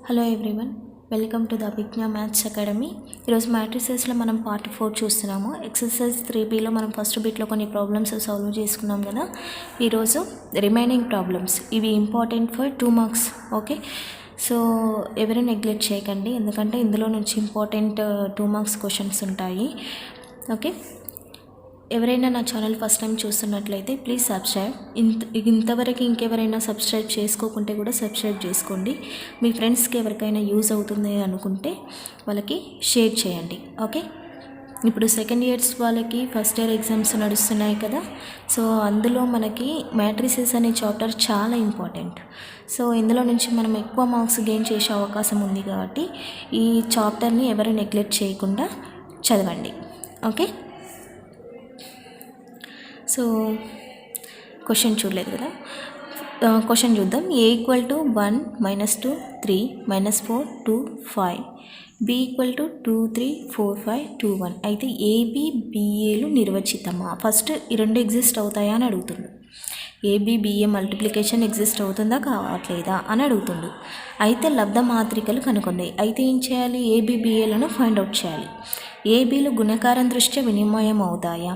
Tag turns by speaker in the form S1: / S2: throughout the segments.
S1: Hello everyone, welcome to the అభిజ్ఞా maths academy. ఈరోజు మ్యాట్రిసెస్లో మనం పార్ట్ 4 చూస్తున్నాము. ఎక్సర్సైజ్ 3Bలో మనం ఫస్ట్ బిట్లో కొన్ని ప్రాబ్లమ్స్ సాల్వ్ చేసుకున్నాం కదా. ఈరోజు రిమైనింగ్ ప్రాబ్లమ్స్, ఇవి important for 2 marks. Okay, so ఎవరు నెగ్లెక్ట్ చేయకండి, ఎందుకంటే ఇందులో నుంచి ఇంపార్టెంట్ 2 మార్క్స్ క్వశ్చన్స్ ఉంటాయి. ఓకే, ఎవరైనా నా ఛానల్ ఫస్ట్ టైం చూస్తున్నట్లయితే ప్లీజ్ సబ్స్క్రైబ్. ఇంతవరకు ఇంకెవరైనా సబ్స్క్రైబ్ చేసుకోకుంటే కూడా సబ్స్క్రైబ్ చేసుకోండి. మీ ఫ్రెండ్స్కి ఎవరికైనా యూజ్ అవుతుంది అనుకుంటే వాళ్ళకి షేర్ చేయండి. ఓకే, ఇప్పుడు సెకండ్ ఇయర్స్ వాళ్ళకి ఫస్ట్ ఇయర్ ఎగ్జామ్స్ నడుస్తున్నాయి కదా. సో అందులో మనకి మ్యాట్రిసెస్ అనే చాప్టర్ చాలా ఇంపార్టెంట్. సో ఇందులో నుంచి మనం ఎక్కువ మార్క్స్ గెయిన్ చేసే అవకాశం ఉంది కాబట్టి ఈ చాప్టర్ని ఎవరు నెగ్లెక్ట్ చేయకుండా చదవండి. ఓకే, సో క్వశ్చన్ చూడలేదు కదా, క్వశ్చన్ చూద్దాం. A = 1 - 2 3 - 4 2 5, B = 2 3 4 5 2 1. అయితే ABBAలు నిర్వచితమా? ఫస్ట్ ఈ రెండు ఎగ్జిస్ట్ అవుతాయా అని అడుగుతుండు. ABBA మల్టిప్లికేషన్ ఎగ్జిస్ట్ అవుతుందా కావట్లేదా అని అడుగుతుండు. అయితే లబ్ధ మాత్రికలు కనుక్కోండి. అయితే ఏం చేయాలి? ABBAలను ఫైండ్ అవుట్ చేయాలి. ABలు గుణకారం దృష్ట్యా వినిమయం అవుతాయా?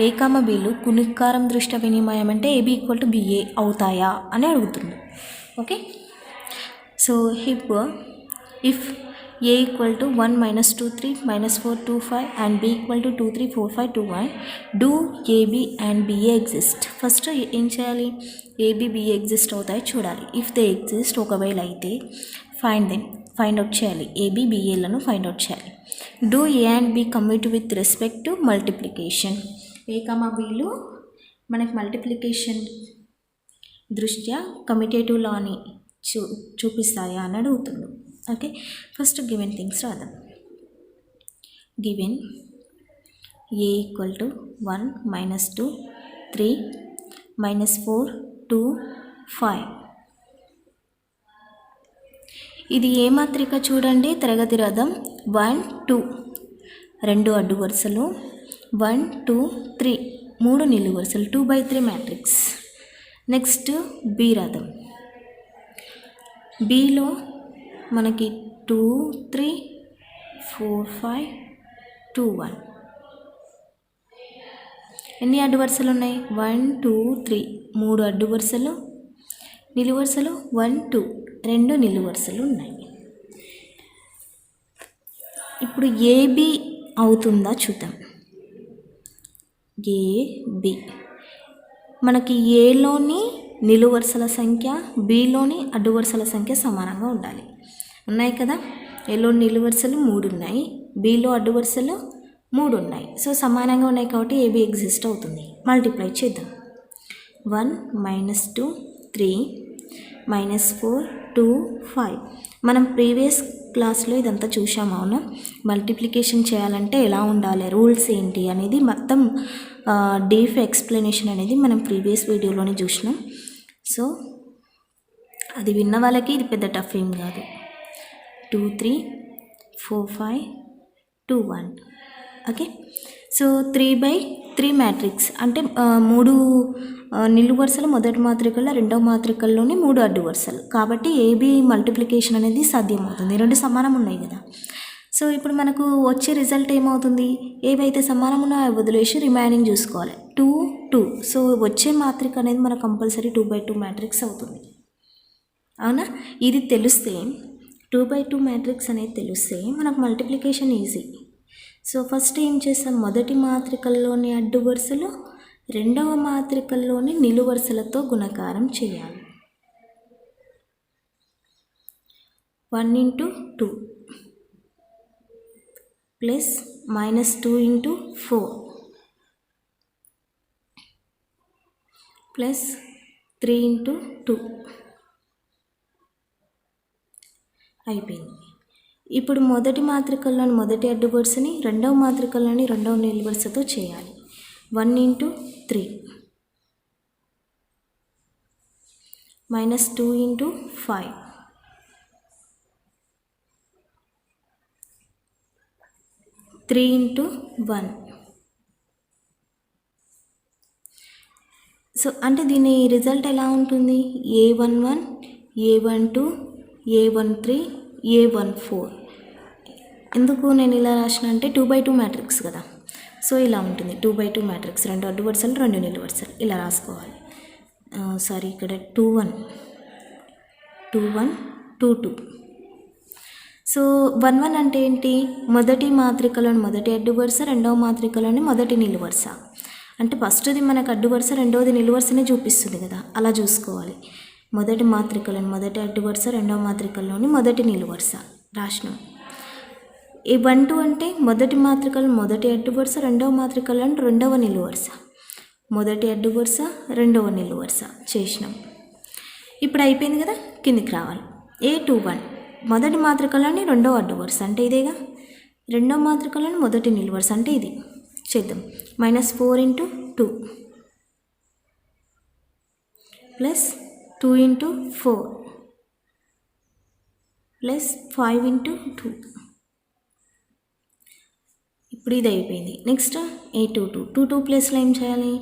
S1: A, Bలు గుణకారం దృష్ట్యా వినిమయం అంటే AB = BA అవుతాయా అని అడుగుతుంది. Okay, so if A = 1 - 2 3 - 4 2 5 and B = 2 3 4 5 2 1, do AB and BA exist? First ఏం చేయాలి? ABBA ఎగ్జిస్ట్ అవుతాయి చూడాలి. ఇఫ్ దే ఎగ్జిస్ట్, ఒకవేళ అయితే ఫైండ్ అవుట్ చేయాలి. ABBAలను ఫైండ్ అవుట్ చేయాలి. Do A and B commute with respect to multiplication? A, Bలు మనకి multiplication దృష్ట్యా కమ్యూటేటివ్ లాని చూపిస్తాయా అని అడుగుతుంది. ఓకే, ఫస్ట్ గివెన్ థింగ్స్ రాద్దాం. Given A = 1 - 2 3 - 4 2 5. ఇది ఏ మాత్రిక చూడండి, తరగతి రథం. 1 2 రెండు అడ్డు వరుసలు, 1 2 3 మూడు నిలువు వరుసలు, 2/3 మ్యాట్రిక్స్. నెక్స్ట్ బి రథం. బిలో మనకి 2 3 4 5 2 1. ఎన్ని అడ్డు వరుసలు ఉన్నాయి? 1 2 3 మూడు అడ్డు వరుసలు, నిలువు వరుసలు 1 2 రెండు నిలువు వరుసలు ఉన్నాయి. ఇప్పుడు AB అవుతుందా చూద్దాం. AB మనకి Aలోని నిలువు వరుసల సంఖ్య, Bలోని అడ్డు వరుసల సంఖ్య సమానంగా ఉండాలి. ఉన్నాయి కదా. Aలో నిలువు వరుసలు 3 ఉన్నాయి, Bలో అడ్డు వరుసలు 3 ఉన్నాయి. సో సమానంగా ఉన్నాయి కాబట్టి AB ఎగ్జిస్ట్ అవుతుంది. మల్టిప్లై చేద్దాం. 1 - 2 3 - 4 2 5. మనం ప్రీవియస్ క్లాస్లో ఇదంతా చూసాము. అవునా, మల్టిప్లికేషన్ చేయాలంటే ఎలా ఉండాలి, రూల్స్ ఏంటి అనేది మొత్తం డీప్ ఎక్స్ప్లెనేషన్ అనేది మనం ప్రీవియస్ వీడియోలోనే చూసినాం. సో అది విన్న వాళ్ళకి ఇది పెద్ద టఫ్ ఏం కాదు. 2 3 4 5 2 1. ఓకే, సో 3/3 మ్యాట్రిక్స్ అంటే మూడు నిలువు వరుసలు మొదటి మాత్రికల్లో, రెండవ మాత్రికల్లోనే 3 అడ్డు వరుసలు కాబట్టి AB మల్టిప్లికేషన్ అనేది సాధ్యమవుతుంది. రెండు సమానం ఉన్నాయి కదా. సో ఇప్పుడు మనకు వచ్చే రిజల్ట్ ఏమవుతుంది? ఏవైతే సమానం ఉన్నాయో వదిలేసి రిమైనింగ్ చూసుకోవాలి. 2 2. సో వచ్చే మాత్రిక అనేది మనకు కంపల్సరీ 2/2 మ్యాట్రిక్స్ అవుతుంది. అవునా, ఇది తెలిస్తే 2/2 మ్యాట్రిక్స్ అనేది తెలిస్తే మనకు మల్టిప్లికేషన్ ఈజీ. సో ఫస్ట్ ఏం చేస్తాం? మొదటి మాత్రికల్లోని అడ్డు వరుసలు, రెండవ మాత్రికల్లోని నిలువు వరుసలతో గుణకారం చేయాలి. 1 × 2 ప్లస్ -2 × 4 ప్లస్ 3 × 2 అయిపోయింది. ఇప్పుడు మొదటి మాత్రికల్లోని మొదటి అడ్డు వరుసని, రెండవ మాత్రికల్లోని రెండవ నిలువు వరుసతో చేయాలి. 1 × 3 -2 × 5 3 × 1. సో అంటే దీని రిజల్ట్ ఎలా ఉంటుంది? A11 A12 A13 A14. ఎందుకు నేను ఇలా రాసిన అంటే 2/2 మ్యాట్రిక్స్ కదా, సో ఇలా ఉంటుంది 2/2 మ్యాట్రిక్స్. 2 అడ్డు వరుసలు 2 నిలువు వరుసలు ఇలా రాసుకోవాలి. సారీ, ఇక్కడ 2 1 2 2. సో 1 1 అంటే ఏంటి? మొదటి మాత్రికలోని మొదటి అడ్డు వరుస, రెండవ మాత్రికలోని మొదటి నిలువు వరుస. అంటే ఫస్ట్ది మనకు అడ్డు వరుస, రెండవది నిలువు వరుసనే చూపిస్తుంది కదా, అలా చూసుకోవాలి. మొదటి మాత్రికలోని మొదటి అడ్డు వరుస, రెండవ మాత్రికలోని మొదటి నిలువు వరుస రాసినాం. ఈ 1 2 అంటే మొదటి మాత్రికలో మొదటి అడ్డు వరుస, రెండవ మాత్రికలోని రెండవ నిలువు వరుస, మొదటి అడ్డు వరుస, రెండవ నిలువు వరుస చేసినాం. ఇప్పుడు అయిపోయింది కదా, కిందికి రావాలి. A21 మొదటి మాత్రికలోని రెండవ అడ్డు వరుస అంటే ఇదేగా, రెండవ మాత్రికలోని మొదటి నిలువు వరుస అంటే ఇది. చేద్దాం. -4 × 2 ప్లస్ 2 × 4 ప్లస్ 5 × 2. ఇప్పుడు ఇది అయిపోయింది. నెక్స్ట్ A22 2 ప్లేస్లో ఏం చేయాలి?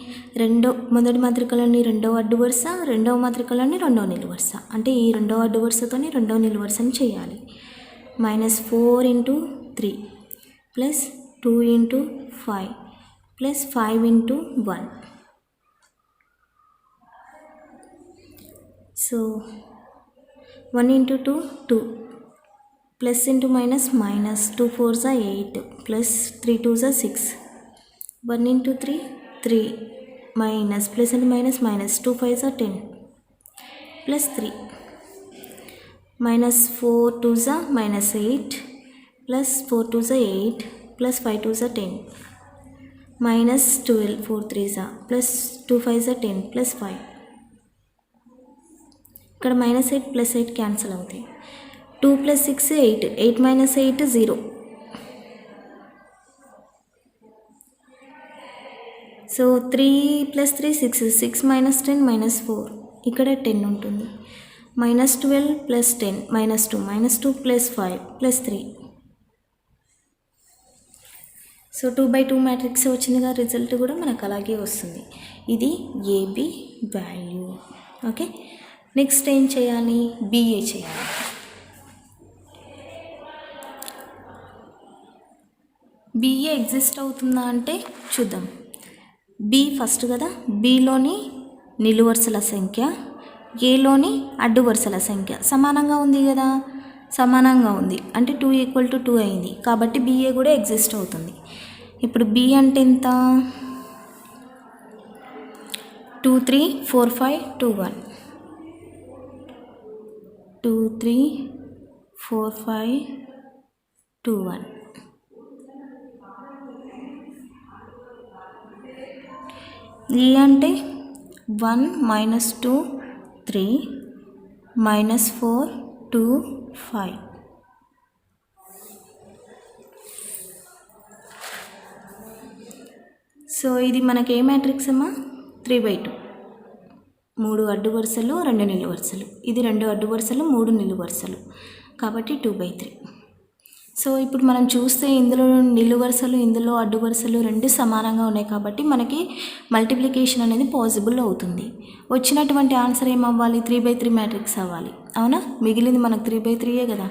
S1: మొదటి మాత్రికలోని రెండవ అడ్డు వరుస, రెండవ మాత్రికలోని రెండవ నిలువు వరుస అంటే ఈ రెండవ అడ్డు వరుసతోని రెండవ నిలువు వరుసని చేయాలి. -4 × 3 plus 2 × 5 plus 5 × 1. So 1 × 2 2 plus into minus minus 2 4s 8 plus 3 2s 6 1 × 3 3 minus plus into minus minus 2 5s 10 plus 3 -4 2s -8 plus 4 2s 8 plus 5 2s 10 -12 4 3s plus 2 5s 10 plus 5. ఇక్కడ -8 ప్లస్ 8 క్యాన్సిల్ అవుతాయి. 2 + 6 8 8 - 8 0. సో 3 + 3 6 6 - 10 -4 ఇక్కడ 10 ఉంటుంది. -12 + 10 -2 -2 + 5 + 3. సో 2/2 మ్యాట్రిక్స్ వచ్చిందిగా, result కూడా మనకు అలాగే వస్తుంది. ఇది AB వాల్యూ. ఓకే, నెక్స్ట్ ఏం చేయాలి? BA చేయాలి. BA ఎగ్జిస్ట్ అవుతుందా అంటే చూద్దాం. B ఫస్ట్ కదా, Bలోని నిలువు వరుసల సంఖ్య, Aలోని అడ్డు వరుసల సంఖ్య సమానంగా ఉంది కదా, సమానంగా ఉంది అంటే 2 = 2 అయింది కాబట్టి BA కూడా ఎగ్జిస్ట్ అవుతుంది. ఇప్పుడు B అంటే ఎంత? 2 3 4 5 2 1 2 3 4 5 2 1. E అంటే 1 -2 3 -4 2 5. సో ఇది మనకి ఏ మ్యాట్రిక్స్ అమ్మా? 3/2. 3 అడ్డు వరుసలు 2 నిలువు వరుసలు. ఇది 2 అడ్డు వరుసలు 3 నిలువు వరుసలు కాబట్టి 2/3. సో ఇప్పుడు మనం చూస్తే ఇందులో నిలువు వరుసలు ఇందులో అడ్డు వరుసలు రెండు సమానంగా ఉన్నాయి కాబట్టి మనకి మల్టిప్లికేషన్ అనేది పాసిబుల్ అవుతుంది. వచ్చినటువంటి ఆన్సర్ ఏమవ్వాలి? 3/3 మ్యాట్రిక్స్ అవ్వాలి. అవునా? మిగిలింది మనకు 3/3 కదా.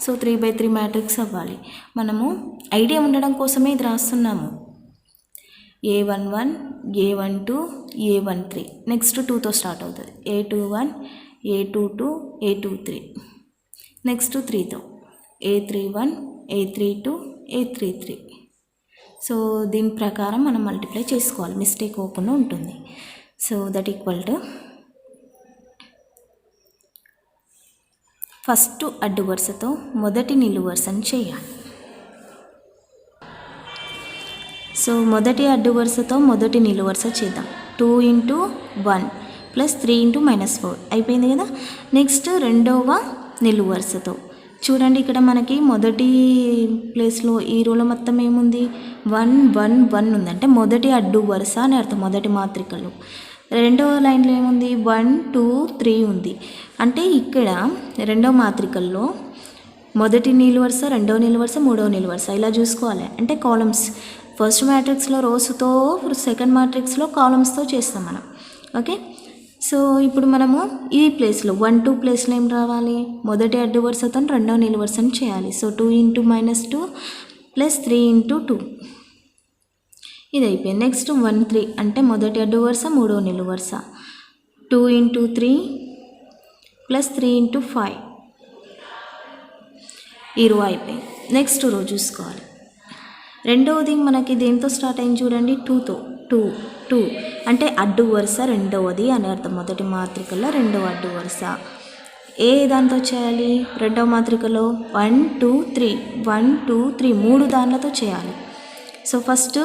S1: సో 3/3 మ్యాట్రిక్స్ అవ్వాలి. మనము ఐడియా ఉండడం కోసమే ఇది రాస్తున్నాము. A11 A12 A13 నెక్స్ట్ 2తో స్టార్ట్ అవుతుంది. A21 A22 A23 next 3తో A31 A32 A33. So దీని ప్రకారం మనం మల్టిప్లై చేసుకోవాలి, మిస్టేక్ అవ్వకుండా ఉంటుంది. So that equal to first అడ్డు వరుసతో మొదటి నిలువు వరుసను చేయాలి. సో మొదటి అడ్డు వరుసతో మొదటి నిలువు వరుస చేద్దాం. 2 × 1 ప్లస్ 3 × -4 అయిపోయింది కదా. నెక్స్ట్ రెండవ నిలువు వరుసతో చూడండి, ఇక్కడ మనకి మొదటి ప్లేస్లో ఈ రోలో మొత్తం ఏముంది? 1 1 1 ఉంది, అంటే మొదటి అడ్డు వరుస అని అర్థం మొదటి మాత్రికలో. రెండవ లైన్లో ఏముంది? 1 2 3 ఉంది, అంటే ఇక్కడ రెండవ మాత్రికల్లో మొదటి నిలువు వరుస, రెండవ నిలువు వరుస, మూడవ నిలువు వరుస ఇలా చూసుకోవాలి. అంటే కాలమ్స్ ఫస్ట్ మ్యాట్రిక్స్లో రోస్తో, సెకండ్ మ్యాట్రిక్స్లో కాలమ్స్తో చేస్తాం మనం. ఓకే, సో ఇప్పుడు మనము ఈ ప్లేస్లో 1 2 ప్లేస్లో ఏం రావాలి, మొదటి అడ్డు వరుసతో రెండవ నిలువు వరుసను చేయాలి. సో 2 × -2 + 3 × 2 ఇది అయిపోయింది. నెక్స్ట్ 1 3 అంటే మొదటి అడ్డు వరుస మూడవ నిలువు వరుస, 2 × 3 + 3 × 5 ఈ రో అయిపోయింది. నెక్స్ట్ రో చూసుకోవాలి. రెండవది మనకి దేంతో స్టార్ట్ అయింది చూడండి, 2తో. 2 అంటే అడ్డు వరుస రెండవది అని అర్థం. మొదటి మాత్రికలో రెండవ అడ్డు వరుస. ఏ దాంతో చేయాలి, రెండవ మాత్రికలో 1 2 3 1 2 3 3 దానిలతో చేయాలి. సో ఫస్ట్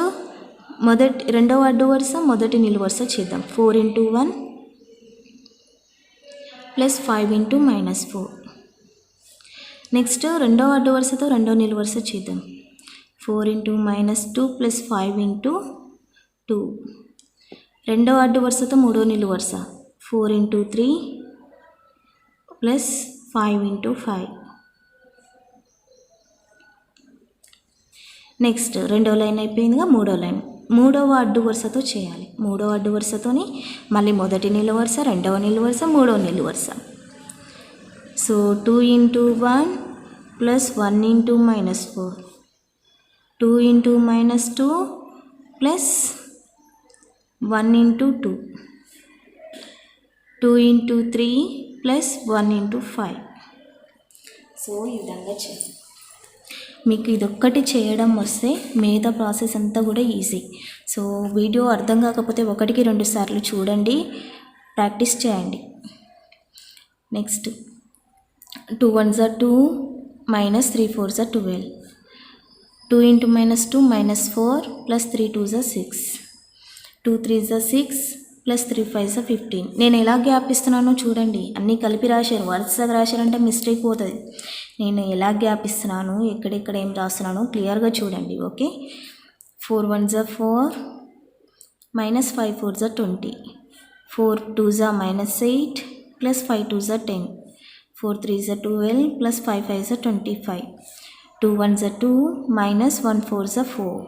S1: రెండవ అడ్డు వరుస మొదటి నిలువు వరుస చేద్దాం. 4 × 1 + 5 × -4. నెక్స్ట్ రెండవ అడ్డు వరుసతో రెండవ నిలువు వరుస చేద్దాం. 4 × -2 + 5 × 2. రెండవ అడ్డు వరుసతో మూడో నిలువు వరుస 4 × 3 + 5 × 5. నెక్స్ట్ రెండవ లైన్ అయిపోయిందిగా, మూడో లైన్ మూడవ అడ్డు వరుసతో చేయాలి. మూడవ అడ్డు వరుసతోని మళ్ళీ మొదటి నిలువు వరుస, రెండవ నిలువు వరుస, మూడవ నిలువు వరుస. సో 2 × 1 + 1 × -4, 2 × -2 + 1 × 2, 2 × 3 + 1 × 5. సో ఈ విధంగా చేయాలి. మీకు ఇదొక్కటి చేయడం వస్తే మిగతా ప్రాసెస్ అంతా కూడా ఈజీ. సో వీడియో అర్థం కాకపోతే 1కి 2 సార్లు చూడండి, ప్రాక్టీస్ చేయండి. Next 2 1s are 2 -3 4s are 12, 2 × -2 -4 + 3 2s are 6, 2 3s are 6 + 3 5s are 15. నేను ఎలా గ్యాప్ ఇస్తున్నానో చూడండి, అన్నీ కలిపి రాశారు. వరుసగా రాశారంటే మిస్టేక్ పోతుంది. నేను ఎలా గ్యాప్ ఇస్తున్నాను, ఎక్కడెక్కడ ఏం రాస్తున్నానో క్లియర్గా చూడండి. Okay. 4 1s are 4 -5 4s are 20, 4 2s are -8 + 5 2s are 10, 4 3s are 12 + 5 5s are 25, 2 1s are 2 -1 4s are 4,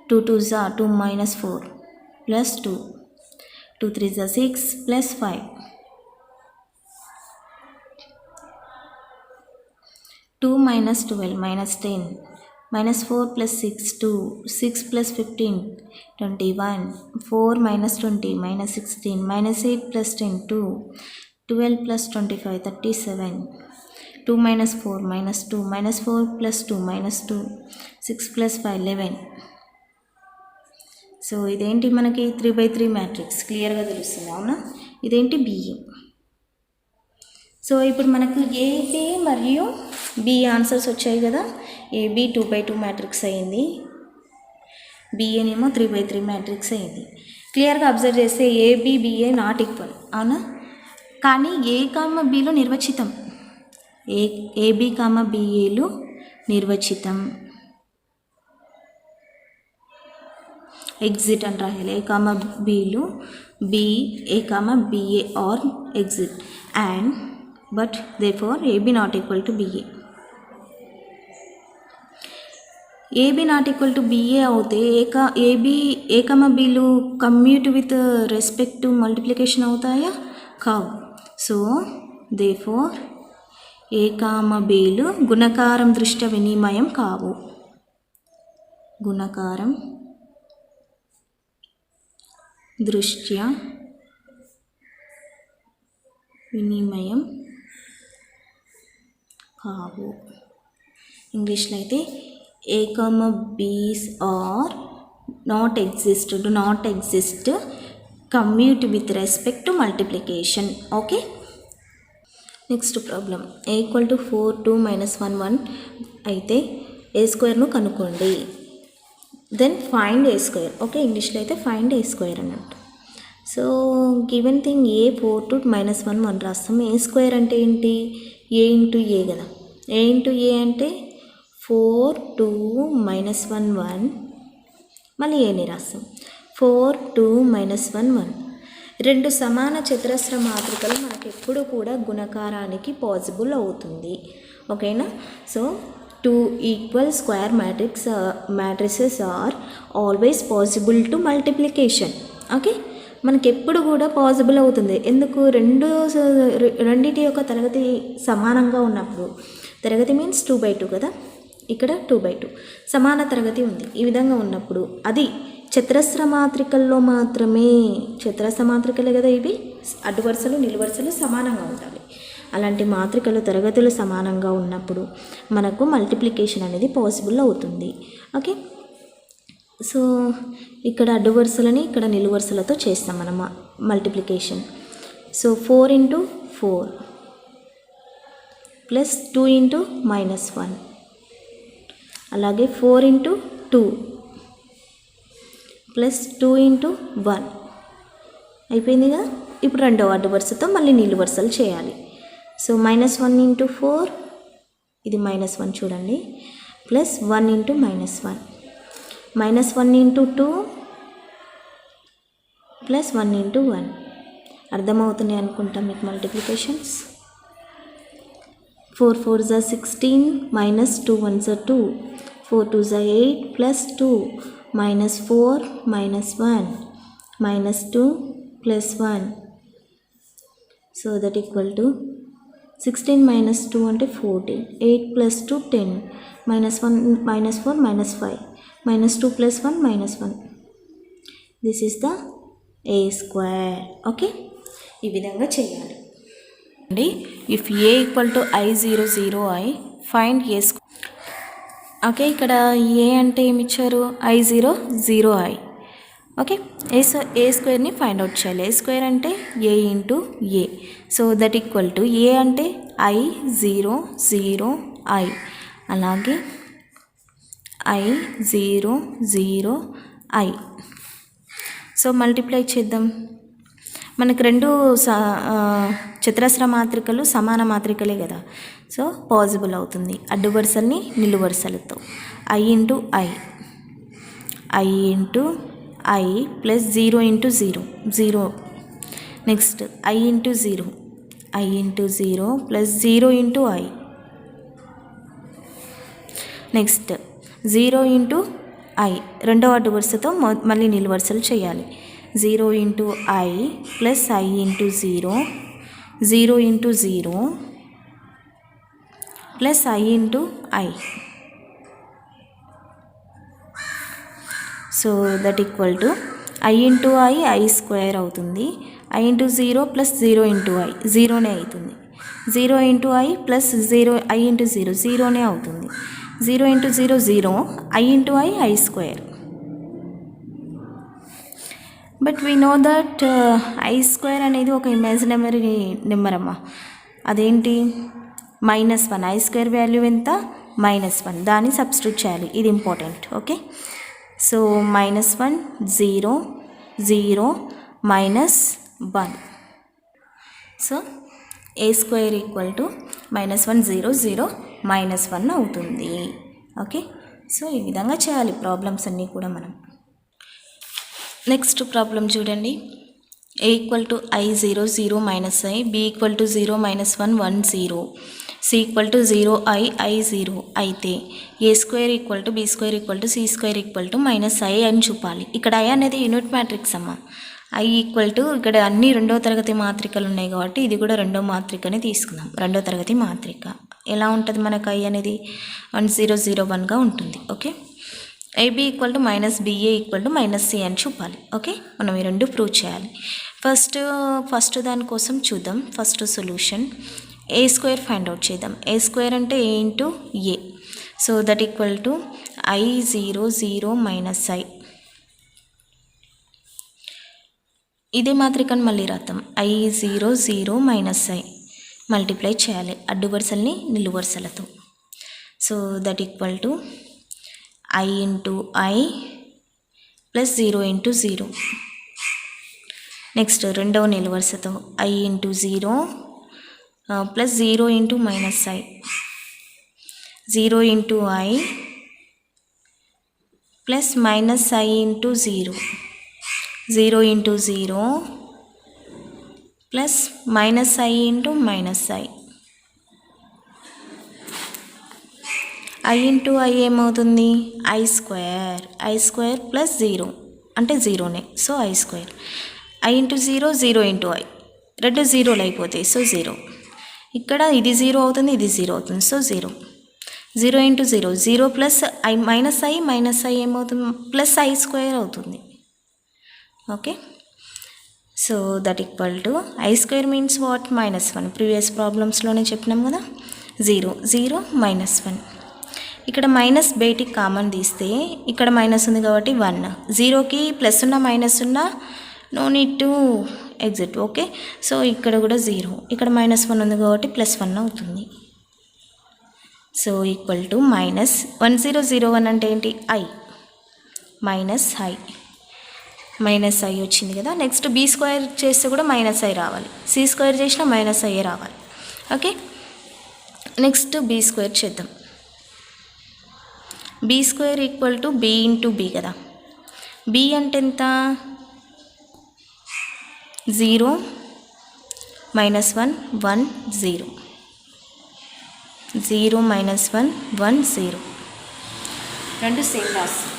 S1: 2 2s are 2 -4 + 2, 2 3s are 6 + 5, 2 -12 -10, -4 + 6 2, 6 + 15 21, 4 -20 -16, -8 + 10 2, 12 + 25 37, 2 -4 -2 -4 + 2 -2, 6 + 5 11. So ఇదేంటి మనకి 3/3 మ్యాట్రిక్స్ క్లియర్గా తెలుస్తుంది, అవునా. ఇదేంటి బిఏ. సో ఇప్పుడు మనకు ఏబి మరియు బి ఆన్సర్స్ వచ్చాయి కదా. ఏబి 2/2 మ్యాట్రిక్స్ అయింది, బిఏనేమో 3/3 మ్యాట్రిక్స్ అయింది. క్లియర్గా అబ్జర్వ్ చేస్తే ఏబి బిఏ నాట్ ఈక్వల్, అవునా. కానీ ఏ కామ బిలో నిర్వచితం, ఏబి కామ బిఏలు నిర్వచితం. ఎగ్జిట్ అని రాయాలి. ఏ కామ బిలు B A comma BA are exist and but therefore AB not equal to BA. AB not equal to BA అవుతే ఏ కామ బిలు commute with respect to multiplication అవుతాయా, కావు. So therefore ఏ comma బిలు గుణకారం దృష్ట్యా వినిమయం కావు, గుణకారం దృష్ట్యా వినిమయం కావు. ఇంగ్లీష్లో అయితే A comma B's are not exist, do not exist commute with respect to multiplication. Okay. Next problem A equal to 4 2 -1 1 అయితే ఏ స్క్వేర్ను కనుక్కోండి. Then find A square. Okay, ఇంగ్లీష్లో అయితే ఫైండ్ ఏ స్క్వేర్ అన్నట్టు. సో గివెన్ థింగ్ ఏ 4 2 -1 1 రాస్తాం. ఏ square అంటే ఏంటి, ఏ into ఏ కదా. ఏ ఇంటూ ఏ అంటే 4 2 -1 1 మళ్ళీ ఏని రాస్తాం. 4 2 -1 1. రెండు సమాన చతురస్ర మాతృకలు మనకు ఎప్పుడు కూడా గుణకారానికి పాసిబుల్ అవుతుంది. ఓకేనా. So 2 equal square matrices are always possible to multiplication. Okay. మనకి ఎప్పుడు కూడా పాసిబుల్ అవుతుంది. ఎందుకు రెండింటి యొక్క తరగతి సమానంగా ఉన్నప్పుడు, తరగతి మీన్స్ 2/2 కదా, ఇక్కడ 2/2 సమాన తరగతి ఉంది. ఈ విధంగా ఉన్నప్పుడు అది చతురస్ర మాత్రికల్లో మాత్రమే, చతురస్ర మాత్రికలే కదా ఇవి, అడ్డు వరుసలు నిలువు వరుసలు సమానంగా ఉండాలి. అలాంటి మాత్రికలు తరగతులు సమానంగా ఉన్నప్పుడు మనకు మల్టిప్లికేషన్ అనేది పాసిబుల్ అవుతుంది. ఓకే, సో ఇక్కడ అడ్డు వరుసలని ఇక్కడ నిలువు వరుసలతో చేస్తాం మనం మల్టిప్లికేషన్. సో 4 × 4 ప్లస్ 2 × -1, అలాగే 4 × 2 ప్లస్ 2 × 1 అయిపోయింది కదా. ఇప్పుడు రెండవ అడ్డు వరుసతో మళ్ళీ నిలువు వరుసలు చేయాలి. సో -1 × 4 ఇది -1 చూడండి, ప్లస్ 1 × -1, -1 × 2 ప్లస్ 1 × 1. అర్థమవుతున్నాయి అనుకుంటాం మీకు multiplications. 4 × 4 = 16, -2 × 1 = 2, 4 × 2 = 8 plus 2, -4 -1 -2 plus 1. So that equal to 16 - 2 అంటే 14, 8 + 2 10, -1 -4 -5, -2 + 1 -1. This is the a square. Okay, ఈ విధంగా చేయాలి అండి. If a = I0 0 I find a square. Okay, ఇక్కడ a అంటే ఏమి ఇచ్చారు, I0 0 I. ఓకే, ఏ స్క్వేర్ని ఫైండ్ అవుట్ చేయాలి. ఏ స్క్వేర్ అంటే a × a. So that equal to a అంటే I0 0 I, అలాగే I0 0 I. సో మల్టిప్లై చేద్దాం. మనకు రెండు చతురస్ర మాత్రికలు సమాన మాత్రికలే కదా, సో పాసిబుల్ అవుతుంది అడ్డు వరుసల్ని నిలువు వరుసలతో. I × I, I × I plus 0 × 0 0. Next I × 0, I × 0 plus 0 × I. Next 0 × I రెండవ అడ్డు వరుసతో మళ్ళీ నిలువు వరుసలు చేయాలి. 0 × I plus I × 0, 0 × 0 plus I × I. So that equal to I × I I square అవుతుంది. I × 0 ప్లస్ 0 × I జీరోనే అవుతుంది. 0 × I ప్లస్ 0 I × 0 జీరోనే అవుతుంది. 0 × 0 0, I × I I square. But we know that I square అనేది ఒక ఇమాజినరీ నెంబర్ అమ్మా. అదేంటి, -1. I square value ఎంత, -1. దాన్ని substitute చేయాలి, ఇది important. Okay, so -1 0 0 -1. So a square equal to -1 0 0 -1 అవుతుంది. ఓకే, సో ఈ విధంగా చేయాలి ప్రాబ్లమ్స్ అన్నీ కూడా మనం. నెక్స్ట్ ప్రాబ్లం చూడండి. a = I0 0 -I, b = 0 -1 1 0, c = 0 I I 0 అయితే a² = b² = c² = -I అని చూపాలి. ఇక్కడ I అనేది యూనిట్ మ్యాట్రిక్స్ అమ్మ. I = ఇక్కడ అన్ని రెండవ తరగతి మాత్రికలు ఉన్నాయి కాబట్టి ఇది కూడా రెండవ మాత్రికని తీసుకుందాం. రెండవ తరగతి మాత్రిక ఎలా ఉంటుంది మనకు I అనేది 1 0 0 1గా ఉంటుంది. ఓకే, AB = -BA = -C అని చూపాలి. ఓకే, మనం ఈ రెండు ప్రూవ్ చేయాలి. ఫస్ట్ దానికోసం చూద్దాం. First solution a² find out చేద్దాం. a² అంటే a × a. So that equal to I0 0 -I. ఇదే మాత్రికను మళ్ళీ రాద్దాం. I0 0 -I మల్టిప్లై చేయాలి అడ్డు వరుసల్ని నిలువు వరుసలతో. So that equal to I × I plus 0 × 0. Next రెండవ నిలువు వరుసతో I × 0 plus 0 × -I, 0 × I plus -I × 0, 0 × 0 plus -I × -I. I × I ఏమవుతుంది, I² ప్లస్ 0 అంటే జీరోనే, so I². I into zero, zero into i, రెండు జీరోలు అయిపోతాయి. So zero. ఇక్కడ ఇది జీరో అవుతుంది, ఇది జీరో అవుతుంది. So zero. Zero into zero, zero plus i minus i ఏమవుతుంది? ప్లస్ ఐ స్క్వేర్ అవుతుంది. Okay. So that equal to i square means what? -1. Previous ప్రాబ్లమ్స్లోనే చెప్పినాం కదా. 0, 0, -1. ఇక్కడ మైనస్ బయటికి కామన్ తీస్తే ఇక్కడ మైనస్ ఉంది కాబట్టి 1. జీరోకి ప్లస్ ఉన్న మైనస్ ఉన్న no need to exit. Okay. So ఇక్కడ కూడా 0, ఇక్కడ -1 ఉంది కాబట్టి +1 అవుతుంది. సో ఈక్వల్ టు -1001 అంటే ఏంటి? ఐ మైనస్ ఐ వచ్చింది కదా. నెక్స్ట్ బీ స్క్వేర్ చేస్తే కూడా -i రావాలి, సి స్క్వేర్ చేసినా -i రావాలి. ఓకే. నెక్స్ట్ బీ స్క్వేర్ చేద్దాం. B square equal to B into B కదా. బీ అంటే ఎంత? 0, -1, 1, 0. 0, -1, 1, 0. రెండు సేమ్ రాస్తాం.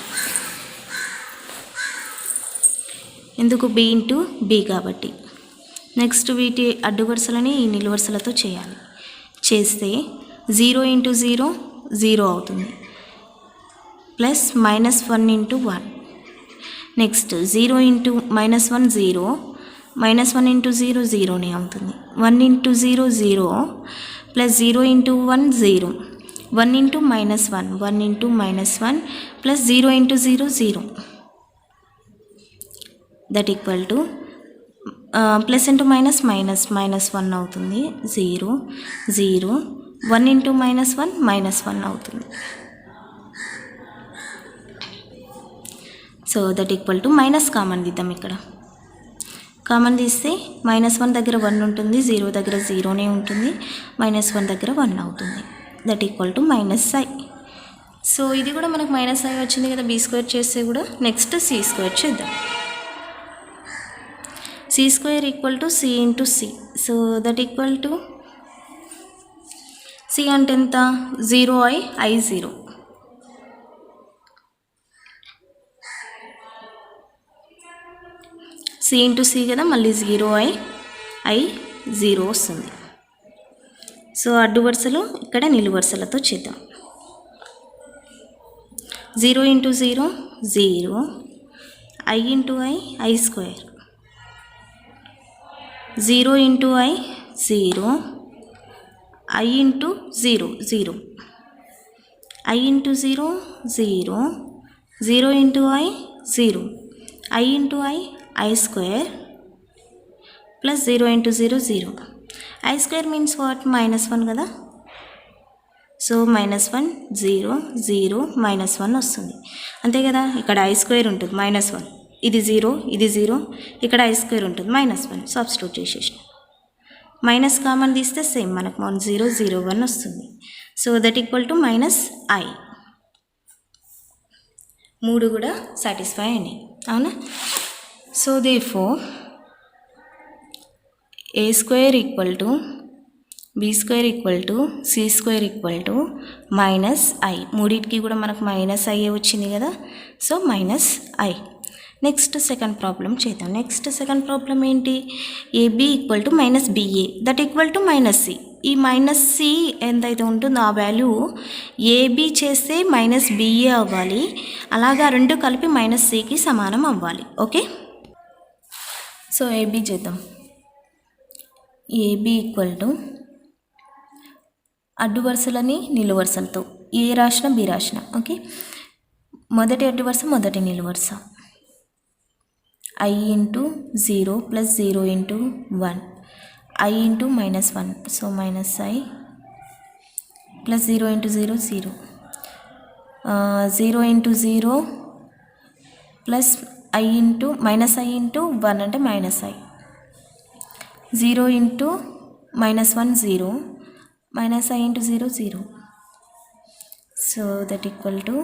S1: ఎందుకు? బీ ఇంటూ బీ కాబట్టి. నెక్స్ట్ వీటి అడ్డు వరుసలని ఈ నిలువు వరుసలతో చేయాలి. చేస్తే 0 ఇంటూ 0, 0 అవుతుంది. Plus -1 into 1. Next 0 into -1, 0. -1 into 0, 0నే అవుతుంది. 1 into 0, 0. Plus 0 into 1, 0. 1 into -1, 1 into -1. Plus 0 into 0, 0. That equal to plus into minus -1 అవుతుంది. 0, 0. 1 ఇంటూ -1, -1 అవుతుంది. So that equal to minus common తీద్దాం. ఇక్కడ కామన్ తీస్తే -1 దగ్గర 1 ఉంటుంది, 0 దగ్గర 0నే ఉంటుంది, -1 దగ్గర 1 అవుతుంది. That equal to -i. So ఇది కూడా మనకు -i వచ్చింది కదా. బీ స్క్వేర్ చేస్తే కూడా. నెక్స్ట్ సి స్క్వేర్ చేద్దాం. C square equal to C into C. So that equal to C అంటే ఎంత? 0i, i 0. C into C కదా, మళ్ళీ 0i, i 0 వస్తుంది. సో అడ్డు వరుసలు ఇక్కడ నిలువు వరుసలతో చేద్దాం. 0 into 0, 0. i into i square. 0 into i, 0. i into 0, 0. i into 0, 0. 0 into i, 0. i into i square. Plus 0 into 0, 0. i square means what? -1 కదా. So -1, 0, 0, -1 వస్తుంది. అంతే కదా. ఇక్కడ i స్క్వేర్ ఉంటుంది, -1. ఇది 0, ఇది 0. ఇక్కడ i స్క్వేర్ ఉంటుంది, -1. సబ్స్టిట్యూట్ చేసేసిన. మైనస్ కామన్ తీస్తే సేమ్ మనకు 0, 0, 1 వస్తుంది. So that equal to -i. 3 కూడా సాటిస్ఫై అయినాయి. అవునా. So therefore A square equal to B square equal to C square equal to -i. మూడింటికి కూడా మనకు -i వచ్చింది కదా. So -i. Next second problem చేద్దాం. నెక్స్ట్ సెకండ్ ప్రాబ్లం ఏంటి? AB equal to -ba that equal to -c. ఈ -c ఎంతైతే ఉంటుందో ఆ వాల్యూ ఏబీ చేస్తే -ba అవ్వాలి. అలాగా రెండు కలిపి -cకి సమానం అవ్వాలి. ఓకే. సో ఏబీ చేద్దాం. ఏబీ ఈక్వల్ టు అడ్డు వరుసలని నిలువు వరుసలతో ఏ రాసిన బి రాసిన. ఓకే. మొదటి అడ్డు వరుస, మొదటి నిలువు వరుస. i into 0 plus 0 into 1. i into -1. So -i plus 0 into 0, 0. 0 into 0 plus i into -i into 1 అంటే -i. 0 into -1, 0. -i into 0, 0. So that equal to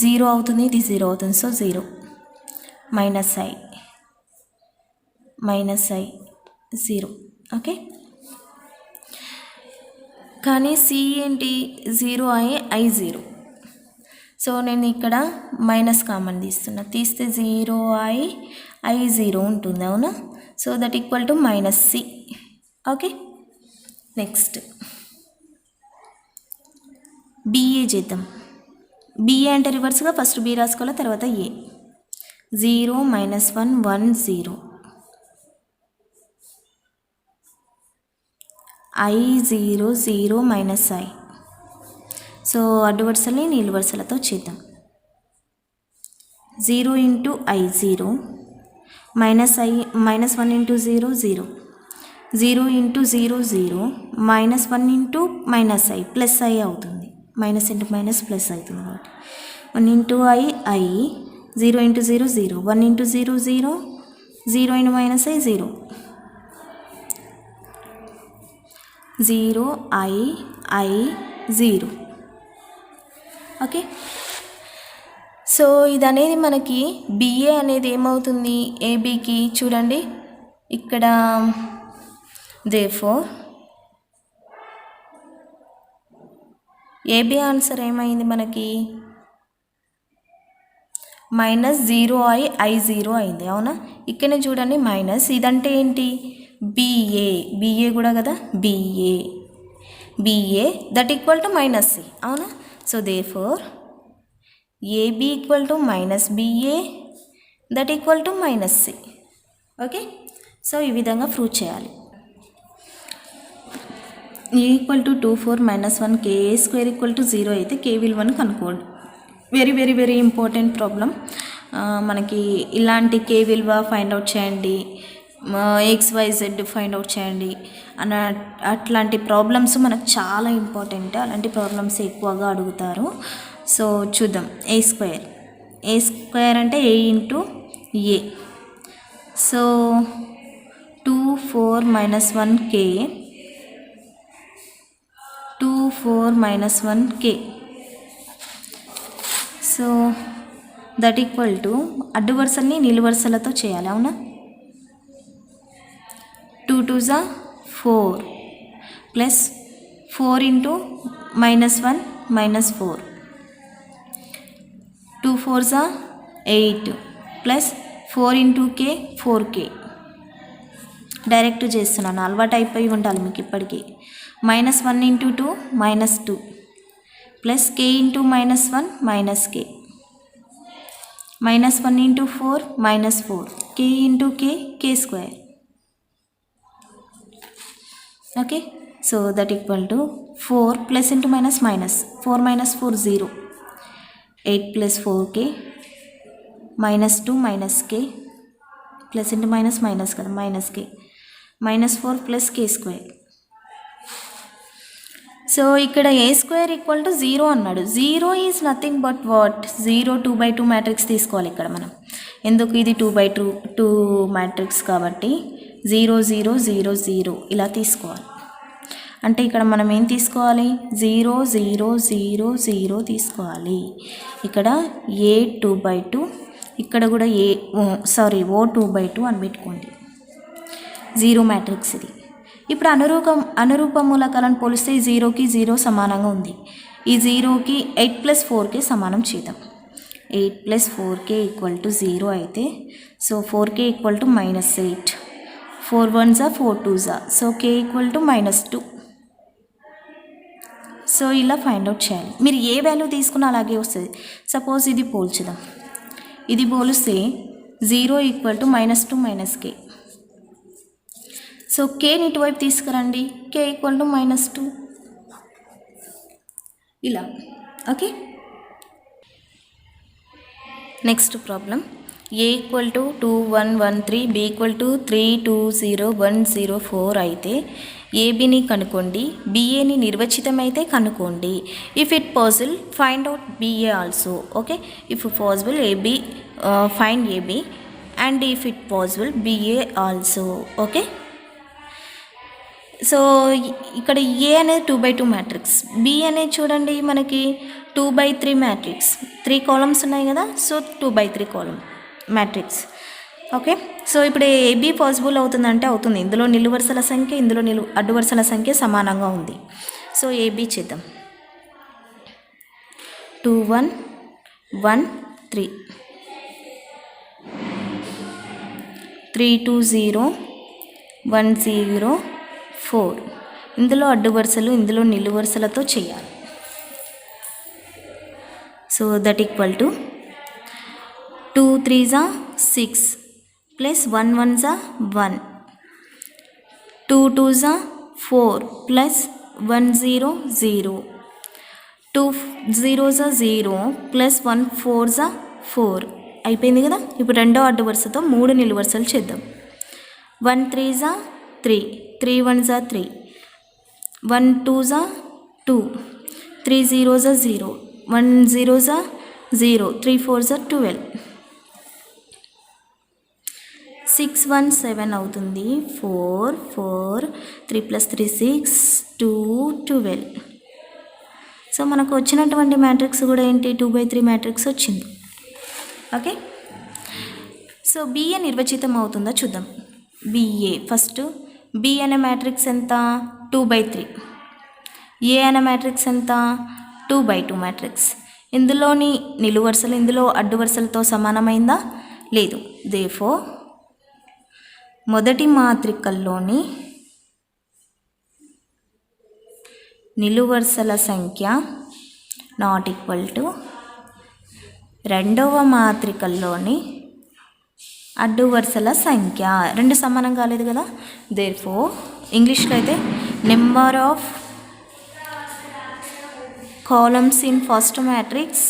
S1: 0 అవుతుంది, ఇది 0 అవుతుంది. సో 0. -i 0. ఓకే. కానీ సి ఏంటి? 0i, i 0. సో నేను ఇక్కడ minus common తీస్తున్నా. తీస్తే 0i, I0 ఉంటుంది, అవునా? So that equal to -C. Okay, next BA చేద్దాం. BA అంటే రివర్స్గా ఫస్ట్ B రాసుకోవాలి, తర్వాత A. 0 -1 1 0 I0 0 -I. సో అడ్డు వరుసల్ని నిలువు వరుసలతో చేద్దాం. 0 into I0 -1 into 0 0 0 into 0 0 -1 into -I plus I అవుతుంది. మైనస్ ఇంటూ మైనస్ ప్లస్ అవుతుంది కాబట్టి 1 into I 0 into 0 0 1 into 0 0 0 into -I 0 0 I 0. Okay, so ఇది అనేది మనకి BA అనేది ఏమవుతుంది ABకి చూడండి ఇక్కడ. దేర్ఫోర్ AB ఆన్సర్ ఏమైంది మనకి -0 I 0 అయింది, అవునా? ఇక్కడనే చూడండి మైనస్, ఇదంటే ఏంటి BA కూడా కదా, BA that equal to -C, అవునా? So therefore AB equal to -BA that equal to -C. Okay, so ఈ విధంగా ప్రూవ్ చేయాలి. A equal to 2 4 -1 KA² equal to 0 అయితే K విలువను కనుక్కోండి. Very very very important problem. మనకి ఇలాంటి K విలువ ఫైండ్ అవుట్ చేయండి, XYZ ఫైండ్ అవుట్ చేయండి అట్లాంటి ప్రాబ్లమ్స్ మనకు చాలా ఇంపార్టెంట్. అలాంటి ప్రాబ్లమ్స్ ఎక్కువగా అడుగుతారు. సో చూద్దాం. A స్క్వేర్ అంటే A into A. So 2 4 -1 K 2 4 -1 K. So that equal to అడ్డు వరుసల్ని నిలువు వరుసలతో చేయాలి, అవునా? 2 2s 4 plus 4 into -1 -4 2 4s 8 plus 4 into K 4K. Direct చేస్తున్నాను, అలవాటు అయిపోయి ఉండాలి మీకు ఇప్పటికీ. -1 into 2 -2 plus K into -1 -K -1 into 4 -4 K into K² okay, so that equal to 4 plus into minus minus 4 -4 0 8 plus 4K -2 -K plus into minus minus కదా -K -4 plus K². So ఇక్కడ A² equal to 0 అన్నాడు. 0 is nothing but what 0 2/2 matrix తీసుకోవాలి ఇక్కడ మనం. ఎందుకు ఇది 2/2 matrix కాబట్టి 0 0 0 0 ఇలా తీసుకోవాలి. అంటే ఇక్కడ మనం ఏం తీసుకోవాలి 0 0 0 0 తీసుకోవాలి. ఇక్కడ A 2/2 ఇక్కడ కూడా O 2/2 అని పెట్టుకోండి. 0 మ్యాట్రిక్స్ ఇది. ఇప్పుడు అనురూప మూలకాలను పోలిస్తే 0కి 0 సమానంగా ఉంది. ఈ 0కి 8 + 4K సమానం చేద్దాం. 8 + 4K = 0 అయితే so 4K = -8 4 1s 4 2s so K = -2. So ఇలా ఫైండ్ అవుట్ చేయాలి. మీరు ఏ వాల్యూ తీసుకున్నా అలాగే వస్తుంది. సపోజ్ ఇది పోల్చుదాం. ఇది పోలిస్తే 0 = -2 - K. సో Kని ఇటువైపు తీసుకురండి. K = -2 ఇలా. Okay, next problem. A = 2 1 1 3 B = 3 2 0 1 0 4 అయితే ABని కనుక్కోండి, BAని నిర్వచితమైతే కనుక్కోండి. If it possible find out BA also. Okay, if possible AB find AB and if it possible BA also. Okay, so ఇక్కడ A అనేది 2/2 మ్యాట్రిక్స్, B అనేది చూడండి మనకి 2/3 మ్యాట్రిక్స్. 3 కాలమ్స్ ఉన్నాయి కదా, so 2/3 column matrix. Okay, so ఇప్పుడు AB possible అవుతుందంటే అవుతుంది. ఇందులో నిలువు వరుసల సంఖ్య, ఇందులో అడ్డు వరుసల సంఖ్య సమానంగా ఉంది. సో AB చేద్దాం. 2 1 1 3 320 104. ఇందులో అడ్డు వరుసలు, ఇందులో నిలువు వరుసలతో చేయాలి. So that equal to 2 3s 6 plus 1 1s 1, 2 2s 4 plus 1 0 0, 2 0s 0 plus 1 4s 4. అయిపోయింది కదా. ఇప్పుడు రెండో అడ్డు వరుసతో 3 నిలువు వరుసలు చేద్దాం. 1 3s 3, 3 1s 3, 1 2s 2, 3 0s 0, 1 0s 0, 3 4s 12, 6 1 7 అవుతుంది. 4 4, 3 + 3 6, 2 12. సో మనకు వచ్చినటువంటి మ్యాట్రిక్స్ కూడా ఏంటి, 2/3 మ్యాట్రిక్స్ వచ్చింది. ఓకే. సో బిఏ నిర్వచితం అవుతుందో చూద్దాం. బిఏ ఫస్ట్ బి అనే మ్యాట్రిక్స్ ఎంత, 2/3. ఏ అనే మ్యాట్రిక్స్ ఎంత, 2/2 మ్యాట్రిక్స్. ఇందులోని నిలువు వరుసలు, ఇందులో అడ్డు వరుసలతో సమానమైందా, లేదు. దేర్ఫోర్ మొదటి మాత్రికల్లోని నిలువు వరుసల సంఖ్య నాట్ ఈక్వల్ టు రెండవ మాత్రికల్లోని అడ్డు వరుసల సంఖ్య. రెండు సమానం కాలేదు కదా. దేర్ఫోర్ ఇంగ్లీష్లో అయితే number of columns in first matrix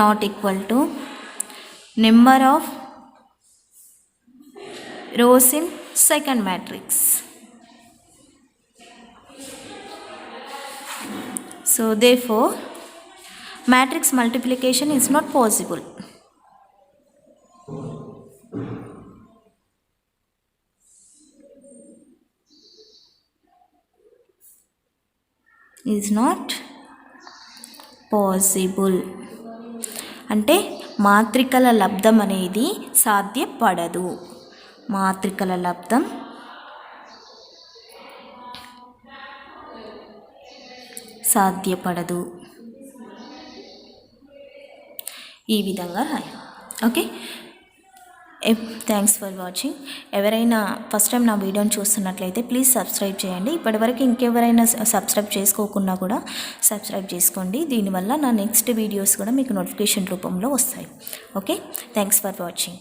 S1: not equal to number of rows in second matrix. So therefore matrix multiplication is not possible. Is not possible అంటే మాత్రికల లబ్ధం అనేది సాధ్యపడదు. మాత్రికల లబ్ధం సాధ్యపడదు. ఈ విధంగా రాయాలి. ఓకే. Thanks for watching. ఎవరైనా ఫస్ట్ టైం నా వీడియోని చూస్తున్నట్లయితే ప్లీజ్ సబ్స్క్రైబ్ చేయండి. ఇప్పటివరకు ఇంకెవరైనా సబ్స్క్రైబ్ చేసుకోకుండా కూడా సబ్స్క్రైబ్ చేసుకోండి. దీనివల్ల నా నెక్స్ట్ వీడియోస్ కూడా మీకు నోటిఫికేషన్ రూపంలో వస్తాయి. ఓకే. Thanks for watching.